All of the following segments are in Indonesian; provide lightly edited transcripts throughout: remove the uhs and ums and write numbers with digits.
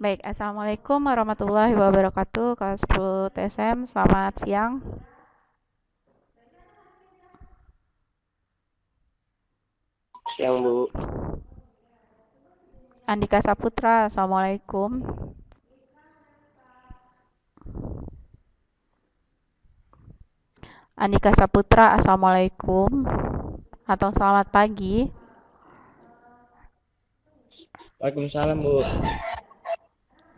Baik, Assalamualaikum warahmatullahi wabarakatuh. Kelas 10 TSM, selamat siang. Siang Bu. Andika Saputra, Assalamualaikum. Andika Saputra, Assalamualaikum. Atau selamat pagi. Waalaikumsalam Bu.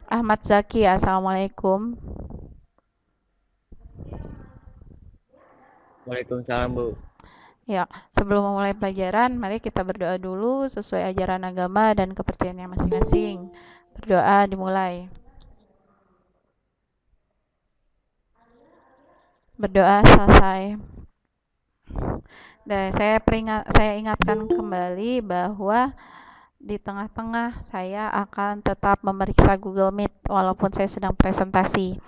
Ahmad Zaki, Assalamualaikum. Waalaikumsalam Bu. Ya, sebelum memulai pelajaran, mari kita berdoa dulu sesuai ajaran agama dan kepercayaannya masing-masing. Berdoa dimulai. Berdoa selesai. Dan saya ingatkan kembali bahwa di tengah-tengah saya akan tetap memeriksa Google Meet walaupun saya sedang presentasi.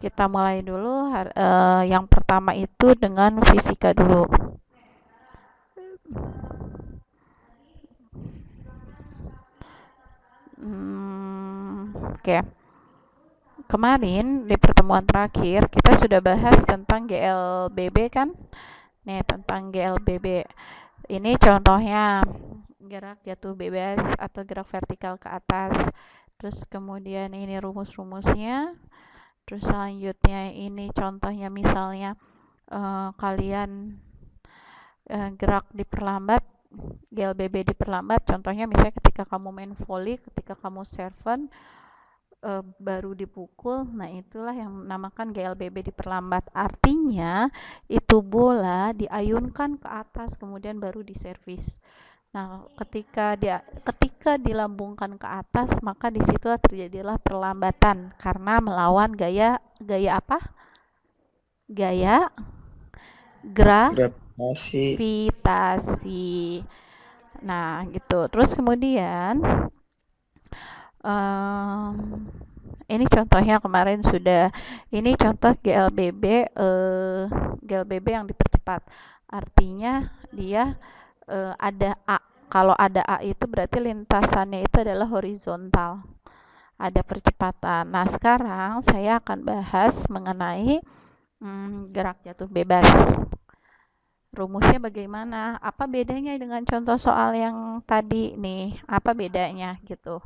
Kita mulai dulu yang pertama itu dengan fisika dulu. Oke. Kemarin di pertemuan terakhir kita sudah bahas tentang GLBB kan? Nih, tentang GLBB. Ini contohnya gerak jatuh bebas atau gerak vertikal ke atas. Terus kemudian ini rumus-rumusnya. Terus selanjutnya ini contohnya misalnya kalian gerak diperlambat, GLBB diperlambat. Contohnya misalnya ketika kamu main volley, ketika kamu serven, baru dipukul, nah itulah yang namakan GLBB diperlambat. Artinya itu bola diayunkan ke atas kemudian baru diservis. Nah, ketika dilambungkan ke atas, maka di situ terjadilah perlambatan karena melawan gaya gaya apa? Gaya Gravitasi. gravitasi. Nah, gitu. Terus kemudian em, ini contohnya kemarin sudah, ini contoh GLBB yang dipercepat. Artinya dia ada A. Kalau ada A itu berarti lintasannya itu adalah horizontal. Ada percepatan. Nah, sekarang saya akan bahas mengenai gerak jatuh bebas. Rumusnya bagaimana? Apa bedanya dengan contoh soal yang tadi nih? Apa bedanya gitu?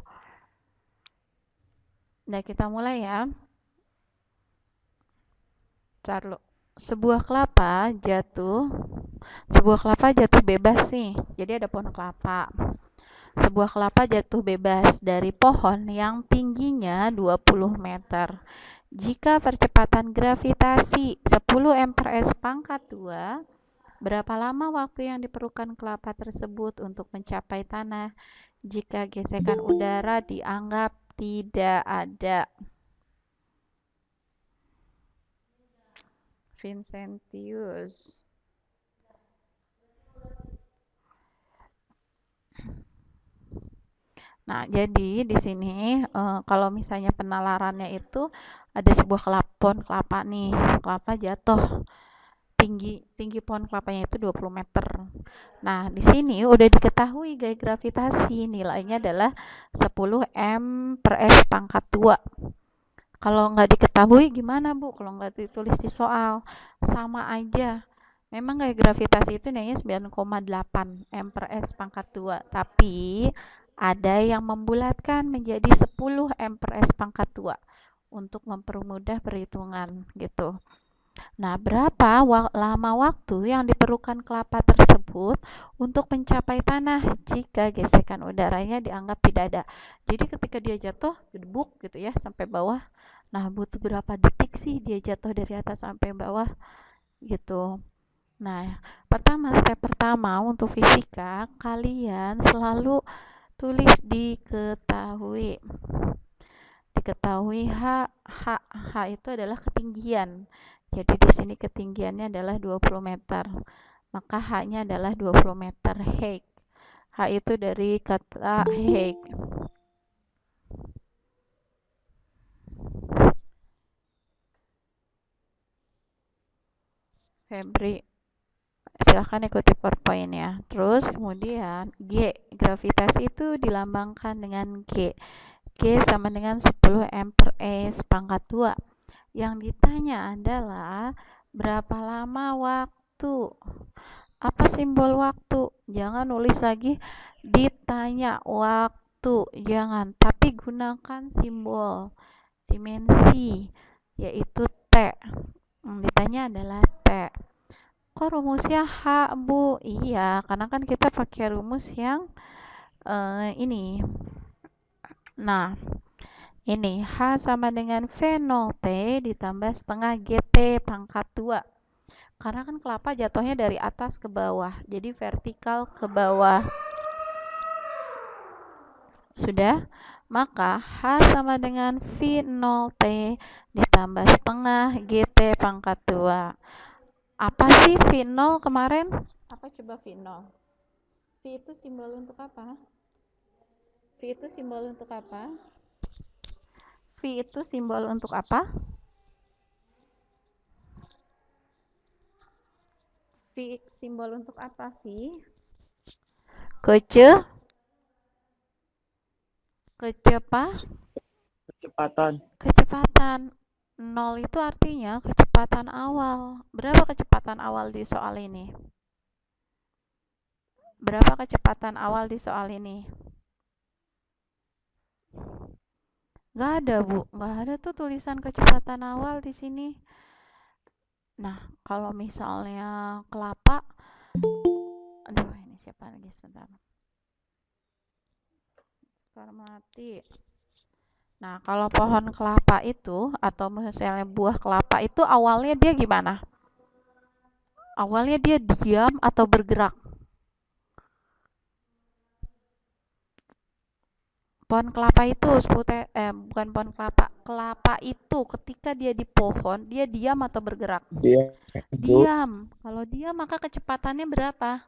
Nah, kita mulai ya. Taruh. Sebuah kelapa jatuh bebas nih. Jadi ada pohon kelapa. Sebuah kelapa jatuh bebas dari pohon yang tingginya 20 meter. Jika percepatan gravitasi 10 m per s pangkat 2, berapa lama waktu yang diperlukan kelapa tersebut untuk mencapai tanah jika gesekan udara dianggap tidak ada? Vincentius. Nah, jadi di sini kalau misalnya penalarannya itu ada sebuah pohon kelapa nih, kelapa jatuh. Tinggi tinggi pohon kelapanya itu 20 meter. Nah, di sini udah diketahui gaya gravitasi, nilainya adalah 10 m per s pangkat 2. Kalau nggak diketahui gimana Bu? Kalau nggak ditulis di soal, sama aja. Memang gaya gravitasi itu nilainya 9,8 m per s pangkat 2, tapi ada yang membulatkan menjadi 10 m per s pangkat 2 untuk mempermudah perhitungan gitu. Nah, berapa lama waktu yang diperlukan kelapa tersebut untuk mencapai tanah jika gesekan udaranya dianggap tidak ada? Jadi ketika dia jatuh, gedebuk gitu ya sampai bawah. Nah, butuh berapa detik sih dia jatuh dari atas sampai bawah gitu. Nah, step pertama untuk fisika, kalian selalu tulis diketahui. Diketahui H itu adalah ketinggian. Jadi di sini ketinggiannya adalah 20 meter. Maka H-nya adalah 20 meter. Height. H itu dari kata height. Febri, silahkan ikuti PowerPoint ya. Terus kemudian G, gravitasi itu dilambangkan dengan G. G sama dengan 10 M per S pangkat 2. Yang ditanya adalah berapa lama waktu. Apa simbol waktu? Jangan nulis lagi ditanya waktu. Jangan, tapi gunakan simbol dimensi, yaitu T. Yang ditanya adalah T. Kok rumusnya H, Bu? Iya, karena kan kita pakai rumus yang ini. Nah, ini H sama dengan V0T ditambah setengah GT pangkat 2. Karena kan kelapa jatuhnya dari atas ke bawah, jadi vertikal ke bawah. Sudah? Maka H sama dengan V0T ditambah setengah GT pangkat 2. Apa sih V0 kemarin? Apa coba V0? V itu simbol untuk apa? V itu simbol untuk apa? V itu simbol untuk apa? V simbol untuk apa, V? Kece? Kecepatan. Kecepatan. 0 itu artinya kecepatan awal. Berapa kecepatan awal di soal ini? Berapa kecepatan awal di soal ini? Gak ada, Bu. Gak ada tuh tulisan kecepatan awal di sini. Nah, kalau misalnya kelapa, aduh ini siapa lagi sebentar. Sekarang mati. Nah, kalau pohon kelapa itu atau misalnya buah kelapa itu awalnya dia gimana? Awalnya dia diam atau bergerak? Pohon kelapa itu bukan pohon kelapa. Kelapa itu ketika dia di pohon, dia diam atau bergerak? Dia, Bu. Diam. Kalau diam maka kecepatannya berapa?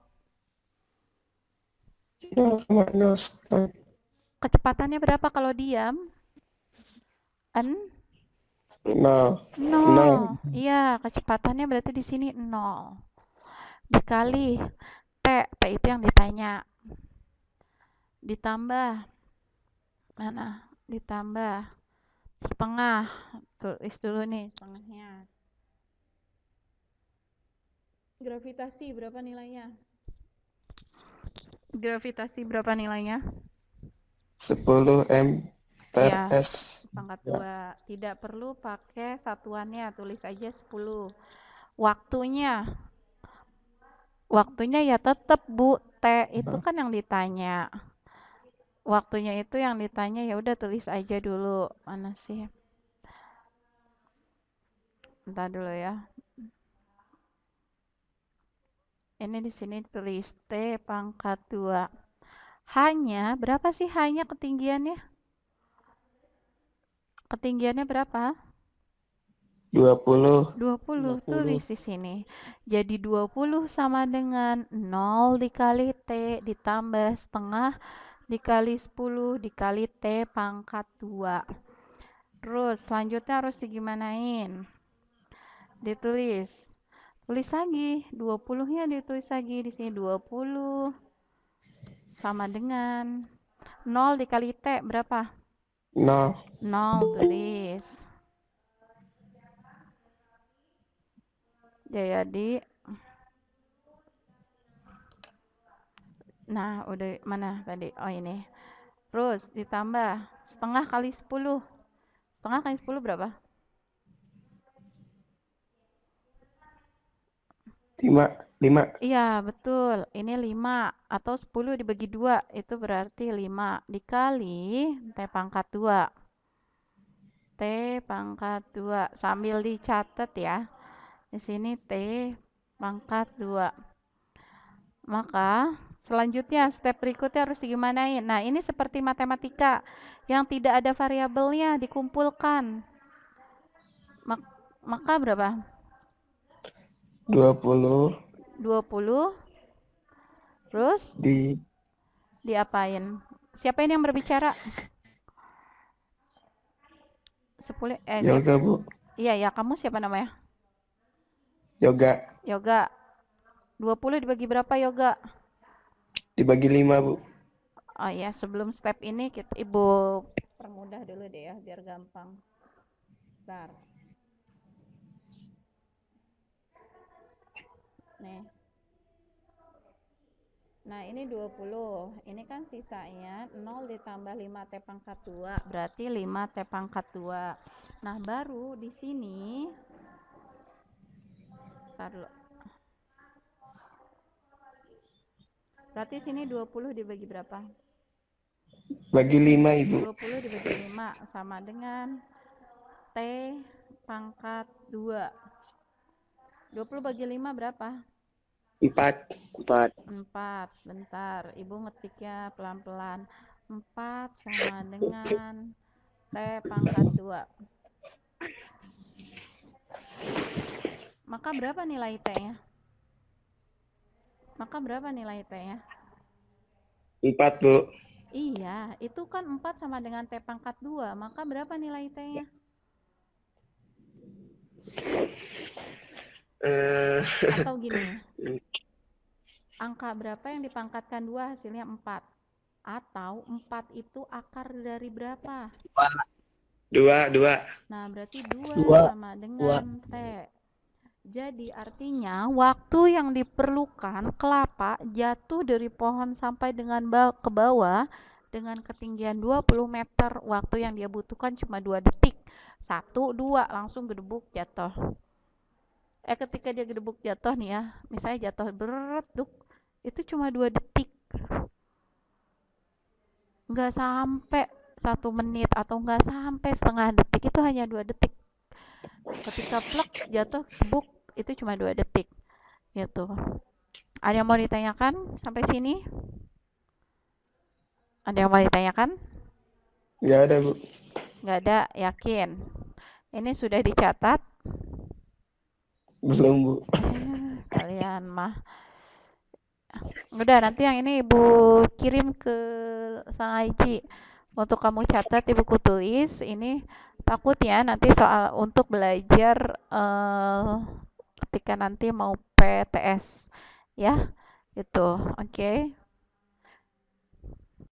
Kecepatannya berapa kalau diam? N Nol. 0. Iya, kecepatannya berarti di sini 0. Dikali T, T itu yang ditanya. Ditambah mana? Ditambah setengah. Tulis dulu nih setengahnya. Gravitasi berapa nilainya? Gravitasi berapa nilainya? 10 M per Ya, S. pangkat 2. Tidak perlu pakai satuannya, tulis aja 10. Waktunya. Waktunya ya tetap, Bu. T itu kan yang ditanya. Waktunya itu yang ditanya, ya udah tulis aja dulu. Mana sih? Entar dulu ya. Ini di sini tulis T pangkat 2. H-nya berapa sih H-nya ketinggiannya? Ketinggiannya berapa? 20. 20. Tulis di sini. Jadi 20 sama dengan 0 dikali T ditambah setengah dikali 10 dikali T pangkat 2. Terus selanjutnya harus digimanain? Ditulis. Tulis lagi. 20-nya ditulis lagi di sini 20 sama dengan 0 dikali T berapa? 0. 0 tulis. Jadi nah udah mana tadi? Oh ini. Terus ditambah setengah kali 10. Setengah kali 10 berapa? 5. 5. Iya, betul. Ini 5 atau 10 dibagi 2 itu berarti 5 dikali T pangkat 2. T pangkat 2 sambil dicatat ya. Di sini T pangkat 2. Maka selanjutnya step berikutnya harus digimanain? Nah, ini seperti matematika yang tidak ada variabelnya dikumpulkan. Maka berapa? 20 20. Terus diapain? Siapa ini yang berbicara? 10 Yoga, Bu. Iya ya, kamu siapa namanya? Yoga. Yoga. 20 dibagi berapa Yoga? Dibagi 5, Bu. Oh ya, sebelum step ini Ibu permudah dulu deh ya biar gampang. Bentar. Nih. Nah, ini 20. Ini kan sisanya 0 ditambah 5T pangkat 2, berarti 5T pangkat 2. Nah, baru di sini, bentar dulu. Berarti sini 20 dibagi berapa? Bagi 5, Ibu. 20 dibagi 5 sama dengan T pangkat 2. 20 bagi 5 berapa? 4. 4. 4. Bentar, Ibu ngetiknya pelan-pelan. 4 sama dengan T pangkat 2. Maka berapa nilai T-nya? Maka berapa nilai T-nya? 4, Bu. Iya, itu kan 4 sama dengan T pangkat 2. Maka berapa nilai T-nya? Atau gini, angka berapa yang dipangkatkan 2 hasilnya 4? Atau 4 itu akar dari berapa? 2. Nah, berarti 2 2. sama dengan T. Jadi artinya waktu yang diperlukan kelapa jatuh dari pohon sampai dengan ke bawah dengan ketinggian 20 meter, waktu yang dia butuhkan cuma 2 detik. 1, 2, langsung gedebuk jatuh. Ketika dia gedebuk jatuh nih ya, misalnya jatuh bereduk, itu cuma 2 detik. Nggak sampai 1 menit atau nggak sampai setengah detik, itu hanya 2 detik. Ketika plek jatuh gebuk, itu cuma 2 detik. Gitu. Ada yang mau ditanyakan sampai sini? Ada yang mau ditanyakan? Nggak ada, Bu. Nggak ada, yakin. Ini sudah dicatat? Belum, Bu. Kalian mah. Udah, nanti yang ini Ibu kirim ke Sang Aiji. Untuk kamu catat, Ibuku tulis. Ini takut ya nanti soal untuk belajar ketika nanti mau PTS. Ya, gitu. Oke.